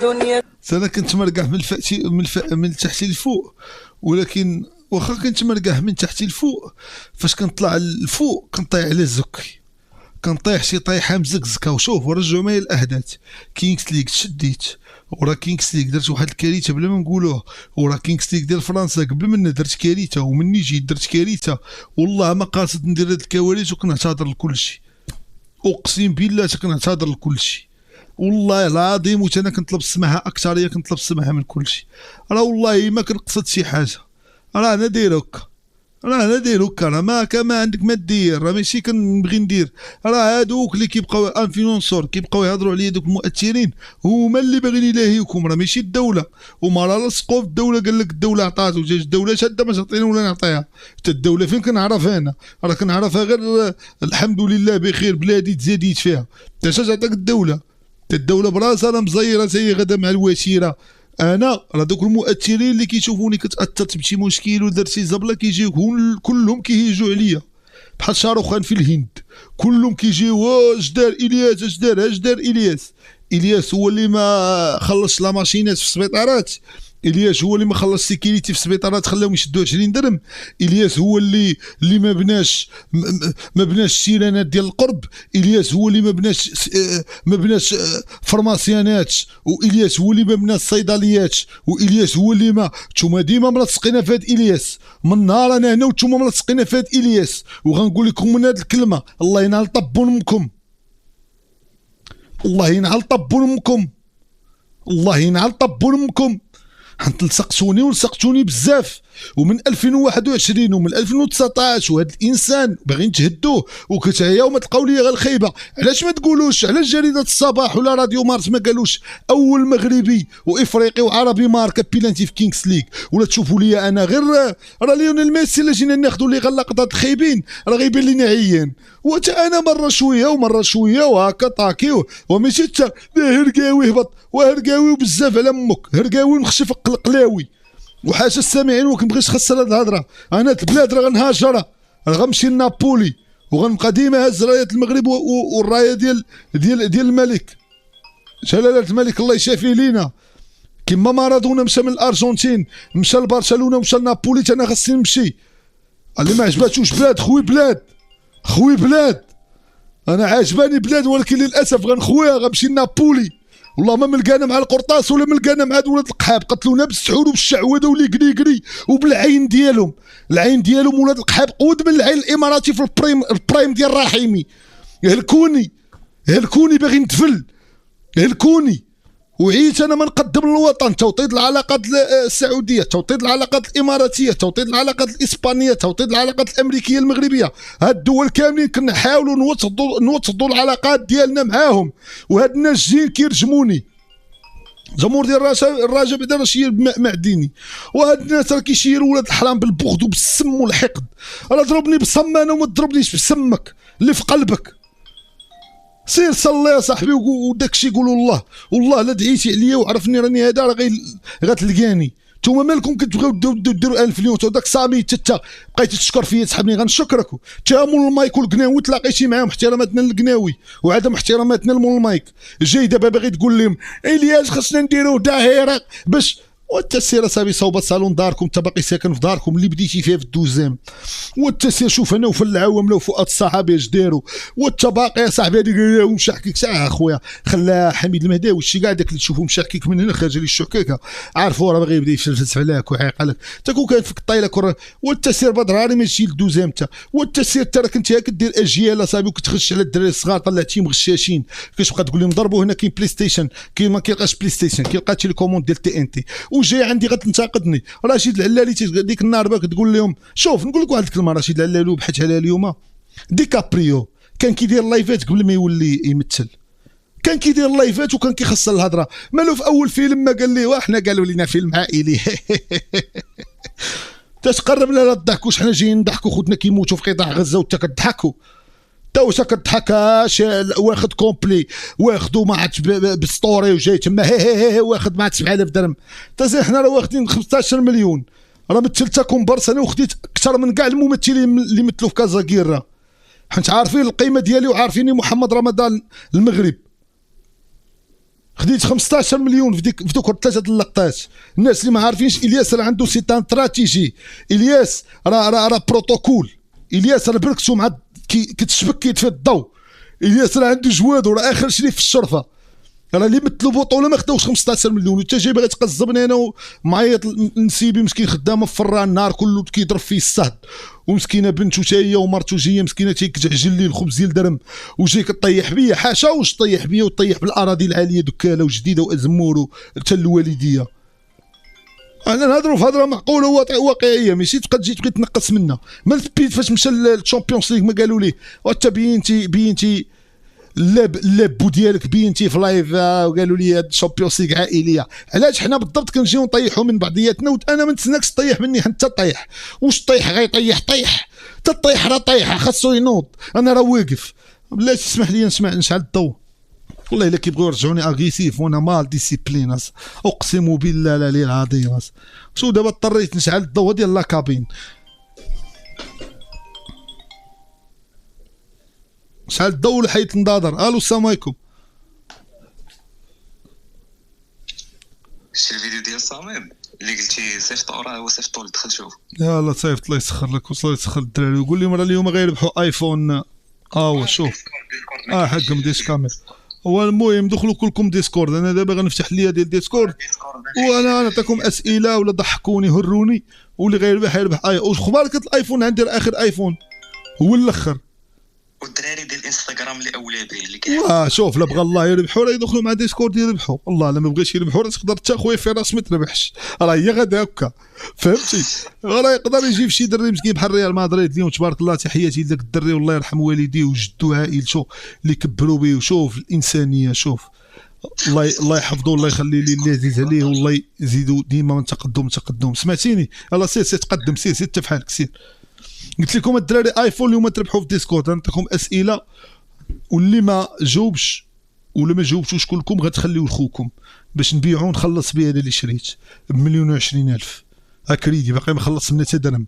الدنيا. انا كنت مرقح من تحت لفوق، ولكن واخا كنت مرقح من تحت لفوق، فاش كنطلع لفوق كنطيح على الزكي، كنطيح شي طيحه مزكزكه. وشوف ورجعوا معايا الاحداث. كينغز ليغ تشديت، ورا كينغز ليغ درت واحد الكارثه بلا ما نقولوها، ورا كينغز ليغ ديال فرنسا قبل منها درت كارثه، ومني جيت درت كارثه. والله ما قاصد ندير هاد الكواليس وكنعتذر لكل شيء، اقسم بالله كنعتذر لكل شيء والله العظيم. وانا كنطلب السماحه اكثر، كنطلب السماحه من كل شيء. راه والله ما كنقصد شي حاجه، راه انا دايروك، راه ما عندك ما دير، راه ماشي كنبغي ندير. راه هادوك اللي كيبقاو انفلونسور كيبقاو يهضروا عليا، دوك المؤثرين هما اللي باغيين يلاهيوكم، راه ماشي الدوله. وما راه لصقوا في الدوله، قال لك الدوله عطاتو، جات الدوله شاده ما تعطينا ولا نعطيها. حتى الدوله فين كنعرف انا؟ راه كنعرفها غير الحمد لله بخير، بلادي تزاديت فيها. انت اش عطاك الدوله؟ الدوله براسها راه مزيره هي غدا مع الوسيره. انا راه دوك المؤثرين اللي كيشوفوني كتاثرت بشي مشكل ودرت شي زبله كيجيو كلهم كيهيجوا عليا بحال شاروخان في الهند، كلهم كيجيو واش دار الياس، اش دار الياس هو اللي ما خلصش لا ماشينات في السبيطارات، الياس هو اللي ما خلص سيكيوريتي في السبيطارات خلاهم يشدوا 20 درهم، الياس هو اللي ما بناش الشيرانات ديال القرب، الياس هو اللي ما بناش فرماسيانات، والياس هو اللي ما بناش الصيدليات، والياس هو اللي ما نتوما ديما ملصقين في هاد الياس. من نهار انا هنا وانتوما ملصقين في هاد الياس. وغنقول لكم من هاد الكلمه، الله ينعل طبون امكم، الله ينعل طبون امكم، الله ينعل طبون امكم. حنت لصقتوني بزاف، ومن 2021 ومن 2019 وهذا الانسان باغي نتهدوه وكتعيا وما تلقاو لي غير الخيبه. علاش ما تقولوش؟ علاش جريده الصباح ولا راديو مارس ما قالوش اول مغربي وافريقي وعربي ماركه بيلانتي في كينغز ليغ؟ ولا تشوفوا لي انا غير راه ليونيل ميسي اللي جينا ناخذوا لي غير لقطات خايبين، راه غيبان لينا عيان. وتا انا مره شويه وهكا طاكيو وماشي حتى هرقاوي هبط وهرقاوي بزاف على امك، هرقاوي نخشف القلاوي وحاشا السامعين. وكنبغيش نخسر هاد الهضره، انا هاد البلاد راه غنهاجرها، راه غنمشي لنابولي وغنبقى ديما هز رايه المغرب والرايه ديال الملك جلاله الملك الله يشافيه لينا. كما مارادونا مشى من الارجنتين مشى لبرشلونه ومشى لنابولي، انا خاصني نمشي. اللي ما عجباتوش بلاد خوي بلاد انا عاجباني بلاد، ولكن للاسف غنخويها غنمشي لنابولي. والله ما ملقانا مع القرطاس ولا ملقانا مع هاد ولاد القحاب، قتلونا بالسحور وبالشعوذه والقريقري وبالعين ديالهم. العين ديالهم ولاد القحاب قود من العين الاماراتي في البرايم ديال رحيمي. هلكوني باغي نتفل، هلكوني. وعيت انا ما نقدم للوطن، توطيد العلاقات السعوديه، توطيد العلاقات الاماراتيه، توطيد العلاقات الاسبانيه، توطيد العلاقات الامريكيه المغربيه. هاد الدول كاملين كنحاولوا نوطدوا العلاقات ديالنا معاهم، وهاد الناس جايين كيرجموني. جمهور ديال الرجاء بعدا راه شير معديني، وهاد الناس راه كيشيروا ولاد الحرام بالبغض وبالسم والحقد. راه ضربني بصم انا وما تضربنيش بسمك اللي في قلبك. سير صلي يا صاحبي وداكشي يقولوا والله لا دعيتي عليا وعرفني راني هذا راه غتلقاني. نتوما مالكم كتبغيو ديروا انفلونس وداك صامي حتى بقيتي تشكر فيا تسحبني غنشكرك. تا مول المايك والقناوي تلاقيتي معاهم، احتراماتنا للقناوي وعدم احتراماتنا لمول المايك. جاي دابا باغي تقول لهم الياس خصنا نديروا ظاهره باش وانت سير صاحبي صوب صالون داركم، انت باقي ساكن في داركم اللي بديتي فيها في الدوزام. وانت سير شوف انا وفي العوام وفؤاد الصحابي اش داروا، وانت باقي يا صاحبي هذيك ومشحكك ساعه اخويا. خلا حميد المهداوي شي كاع داك اللي تشوفو مشحكك من هنا خارج لي الشكاكه، عارفو راه باغي يبدا يفلفل عليك ويعيق عليك. انت كون كان فيك الطايله وانت سير بدراري ما تجي للدوزام. انت وانت سير ترى كنت كدير اجيال صاحبي وكتخش على الدراري الصغار طلعتيهم غشاشين. كتبقى تقول لهم ضربوا هنا كاين بلاي ستيشن، كاين ما كيلقاش بلاي ستيشن، كيلقى تيليكوموند ديال تي ان تي. وجاي عندي غتنتقدني رشيد العلالي ديك النهار باك تقول لهم شوف نقول لك واحد الكلمه. رشيد العلالي بحث عليها اليوم، ديكابريو كان كيدير لايفات قبل ما يولي يمثل، كان كيدير لايفات وكان كيخسر الهضره. مالو في اول فيلم ما قال لي وحنا قالوا لنا فيلم عائلي تتقرب لنا الضحك حنا جايين نضحكوا خوتنا كيموتوا في قطاع غزه وانت كتضحكوا. تا واش كتضحك واخد كومبلي واخدو ما عرفتش بالسطوري وجاي تما واخد مع 7000 درهم. تا زين حنا راه واخدين 15 مليون، راه مثلت كومبارس انا وخديت اكثر من كاع الممثلين اللي مثلوا في كازاكيرا. حنت عارفين القيمه ديالي وعارفيني محمد رمضان المغرب. خديت 15 مليون في دوك 3 اللقطات. الناس اللي ما عارفينش الياس راه عنده سيتان استراتيجي. الياس راه بروتوكول. الياس راه بركسو مع كتشبك كيطفي الضوء. الياس راه عنده جواد وراه اخر شريف في الشرفه. راه اللي مثلوا بطوله ما خداوش 15 مليون وانت جاي باغي تقزبني انا ومعيط نسيبي مسكين خدامه في فران النهار كله كيضرب فيه الصهد ومسكينه بنته حتى هي ومرته جايه مسكينه تيكتعجل لي الخبز ديال درهم وجاي كطيح بيا. حاشا واش طيح بيا وطيح بالاراضي العاليه دكاله وجديده وازمور حتى الوالديه. انا نهضروا في هضره معقوله واقعيه ماشي تبقى تجي تنقص منا. ما البيت فاش مشى للشامبيونز ليغ ما قالوا ليه وانت بينتي اللابو ديالك بينتي في لايف وقالوا لي هاد الشامبيونز ليغ عائليه. علاش حنا بالضبط كنجيو نطيحوا من بعضياتنا وانا ما نتسناكش تطيح مني حتى طيح. واش طيح غيطيح طيح حتى طيح راه طيح خاصو ينوض. انا راه واقف. بلاتي تسمح لي نشعل الضوء. والله الا كيبغيو يرجعوني اغريسيف وانا مال ديسيبلين اقسم بالله لا لي العظيم. شو دابا اضطريت نشعل الضوء ديال لا كابين. شحال الضوء لحيت النظاظر. الو السلام عليكم. شتي الفيديو ديال صامد اللي قلتي صيفط راه هو صيفط اللي دخل شوف. يلاه صيفط الله يسخر لك وصل يسخر الدراري وقول لهم راه اليوم غيربحوا ايفون. هو شوف حقهم ديسكامير. هو المهم دخلوا كلكم ديسكورد. انا دابا غنفتح ليا ديال ديسكورد وانا نعطيكم اسئله ولا ضحكوني هروني واللي غيربح يربح. واش اخبارك الايفون؟ عندي اخر ايفون هو الاخر. والدراري ديال الانستغرام اللي اولى به اللي شوف لا بغى الله يربحوا راه يدخلوا مع ديسكورد يربحوا. والله لا ما بغيش يربحوا راه تقدر حتى خويا فراس ما تربحش. راه هي غدا هكا فهمتي. راه يقدر يجي في شي دري مسكين بحال ريال مدريد اليوم تبارك الله. تحياتي لذاك الدري والله يرحم والديه وجدو عائلته اللي كبروا به. وشوف الانسانيه شوف الله يحفظه الله يخلي لي اللي عزيز عليه والله يزيدوا ديما من تقدم. سمعتيني يلاه سير تقدم سير تفعلك سير. قلت لكم الدراري ايفون اليوم تربحوا في ديسكورد. نعطيكم اسئله واللي ما جاوبش ولا ما جاوبتوش كلكم غتخليو لخوكم باش نبيعو ونخلص به هذا اللي شريت ب1,020,000 كريدي باقي ما خلصت منه حتى درهم.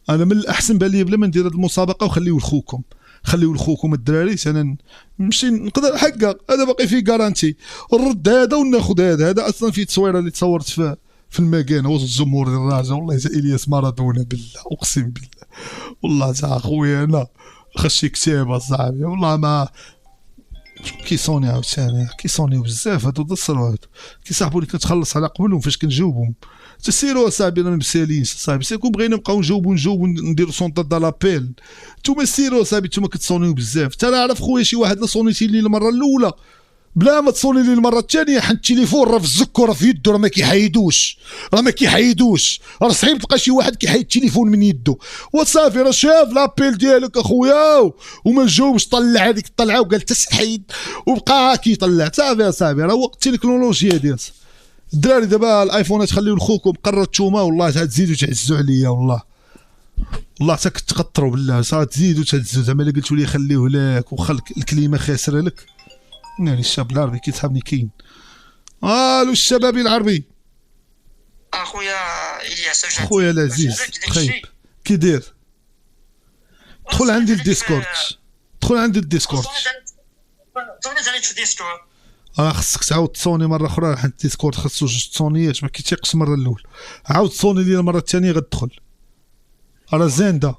انا من الاحسن بان لي بلا ما ندير هذه المسابقه وخليو لخوكم. خليو لخوكم الدراري. انا نمشي نقدر حقا هذا باقي فيه كارانتي. نرد هذا وناخذ هذا اصلا في تصويره اللي تصورت في المكان وسط الجمهور الراجع. والله تا الياس مارادونا بالله اقسم بالله. والله تا خويا انا خشي كتابه صاحبي والله ما كيصوني عاوتاني كيصونيو بزاف هادو ضصروا هادو كيصاحبوا اللي كتخلص على قبلهم فاش كنجاوبهم. تسيروا اصاحبي انا ما مسالينش صاحبي. سيكون بغينا نبقاو نجاوبوا نديروا سونطه د لابيل. نتوما سيروا اصاحبي نتوما كتصونيو بزاف. حتى انا عارف خويا شي واحد لا صونيتي لي المره الاولى بلا ما تصوني لي المره الثانيه حن التليفون راه في الزكو راه في يدو راه ما كيحيدوش راه صعيب تلقى شي واحد كيحيد التليفون من يدو وصافي. راه شاف لابيل ديالك اخويا وما جاوبش طلع هذيك الطلعه وقال تسحيد وبقى كيطلع صافي راه وقت التكنولوجيا ديال الدراري. دابا الايفونات خليو لخوكم قررت نتوما والله تزيدوا تعزوا عليا والله حتى كتقطروا بالله صافي تزيدوا تعزوا زعما الا قلتوا لي خليوه لك وخلك الكلمه خاسره لك. يعني الشاب العربي كيسحبني كاين. الو الشباب العربي اخويا الياس خويا العزيز خايب كي داير؟ دخل عندي الديسكورد خصك تعاود تصوني مره اخرى حيت الديسكورد خاصو جوج تصونيات ما كيتيقش المره الاولى. عاود تصوني لي المره الثانيه غتدخل راه زينده.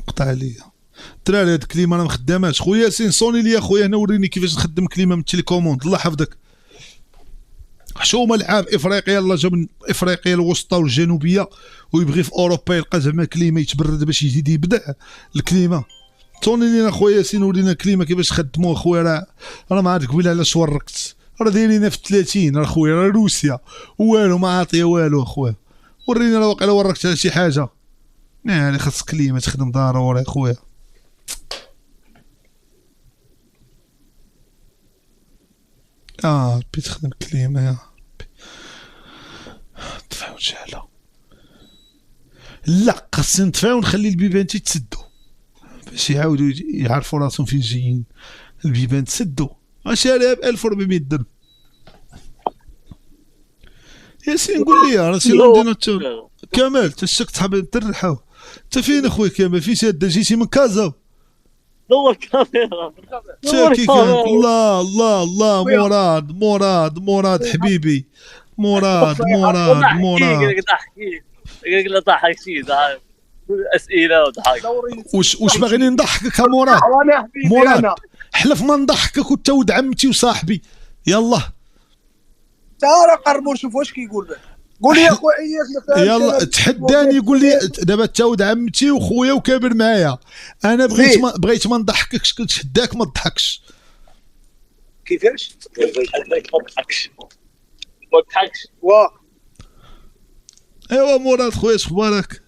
قطع عليا الدراري هاد الكلمه انا ما خداماش. خويا ياسين صوني ليا خويا هنا وريني كيفاش نخدم كلمه من التليكوموند الله يحفظك. حشومه العاب افريقيا الله جاب من افريقيا الوسطى والجنوبيه ويبغي في اوروبا يلقى زعما كلمه يتبرد باش يزيد يبدع الكلمه. صوني لينا خويا ياسين ورينا كلمه كيفاش خدموها خويا. راه ما عاد قبيله علاش وركت راه دايرينها في 30 راه خويا راه روسيا والو ما عاطيه والو خويا. ورينا راه واقيلا وركت على شي حاجه يعني خاص كلمه تخدم ضروري خويا. بتخدم كلمة يا طفاو شعلة. لا خاصنا نطفاو ونخلي البيبان تيتسدو باش يعاودوا يعرفوا راسهم فين جايين. البيبان تسدو شاريها ب1400 درهم. ياسين قول لي راه سي لونديناتور كمال تشك تحب ترحاو انت فين اخويا كمال؟ فين شاد جيتي من كازا؟ دور الكاميرا شاكي كان. الله الله الله، مراد حبيبي، مراد يقول له ضحك شيء اسئله وضحك. واش باغيني نضحكك يا مراد؟ مراد حلف ما نضحكك وانت ولد عمتي وصاحبي. يلا تعال قربوا شوف واش كيقول لك. قول لي يا خويا اياس يلا تحداني، يقول لي دابا انت ولد عمتي وخويا وكابر معايا، انا بغيت ما نضحككش، كنتحداك ما تضحكش. كيفاش؟ ما تضحكش واه ايوا مراد خويا اخبارك؟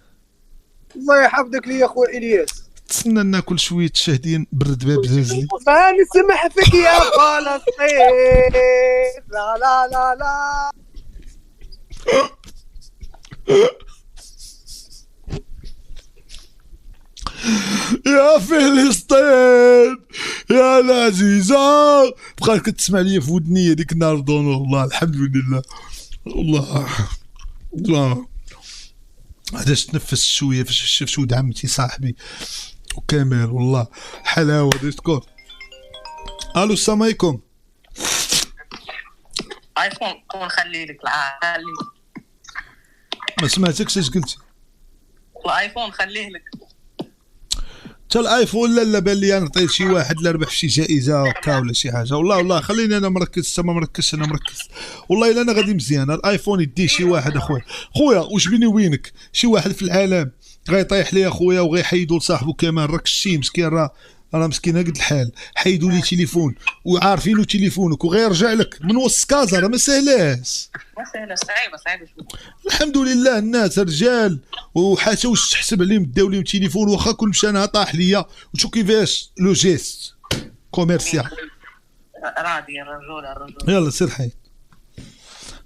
الله يحفظك لي يا خويا الياس. تسنى ناكل شويه شاهدين برد باب زازلي. ما نسمح فيك يا فلسطين. لا لا لا لا يا فلسطين يا العزيزة، بقى كتسمع لي في ودني هذيك النهار دونو. والله الحمد لله، الله علاش تنفس شويه فاش شفت ولد عمتي صاحبي وكامل. والله حلاوه ديسكور. الو السلام عليكم. ايفون خلي لك خلي. ما سمعتكش اش قلتي؟ الايفون خليه لك. حتى الايفون لا بان لي انا عطيت شي واحد اللي ربح شي جائزه هكا ولا شي حاجه. والله خليني انا مركز، ما مركزش انا مركز. والله الا انا غادي مزيان. الايفون يديه شي واحد خويا واش بيني وبينك شي واحد في العالم غيطيح لي اخويا وغيحيدوا لصاحبو كمان. راك شتي مسكين، راه مسكين قد الحال، حيدوا لي تليفون وعارفينو تليفونك وغيرجع لك من وسط كازا. راه ما سهلاش، صعيبه شويه. الحمد لله الناس رجال وحتى واش تحسب عليهم داو ليهم تليفون، واخا كل مشى انا طاح ليا. وشوف كيفاش لو جيست كوميرسيال. راضي الرجل. يلا سير حي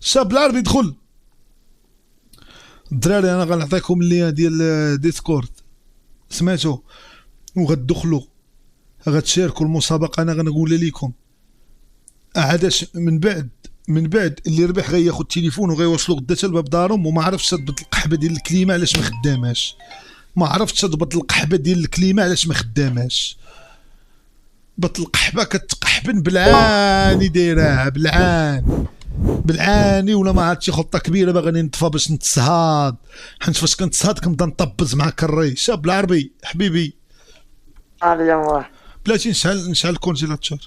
الشاب العربي دخل. الدراري انا غنعطيكم اللين ديال ديسكورد سمعتو، وغتدخلوا غتشاركوا المسابقه. انا غنقول لكم عاداش من بعد اللي ربح غياخذ التليفون وغيوصلوا غدا حتى لباب دارهم. وما عرفتش تضبط القحبه ديال الكليمه علاش ما خداماش، ما عرفتش تضبط القحبه ديال الكليمه علاش ما خداماش. بط القحبه كتقحبن بالعاني، دايرها بالعاني ولا ما عرفتش خطه كبيره باغي نطفى باش نتصهاد. حيت فاش كنتصهاد كنبدا نطبز مع كري. شاب العربي حبيبي اليوم بلاتي نشعل الكونجيلاتور.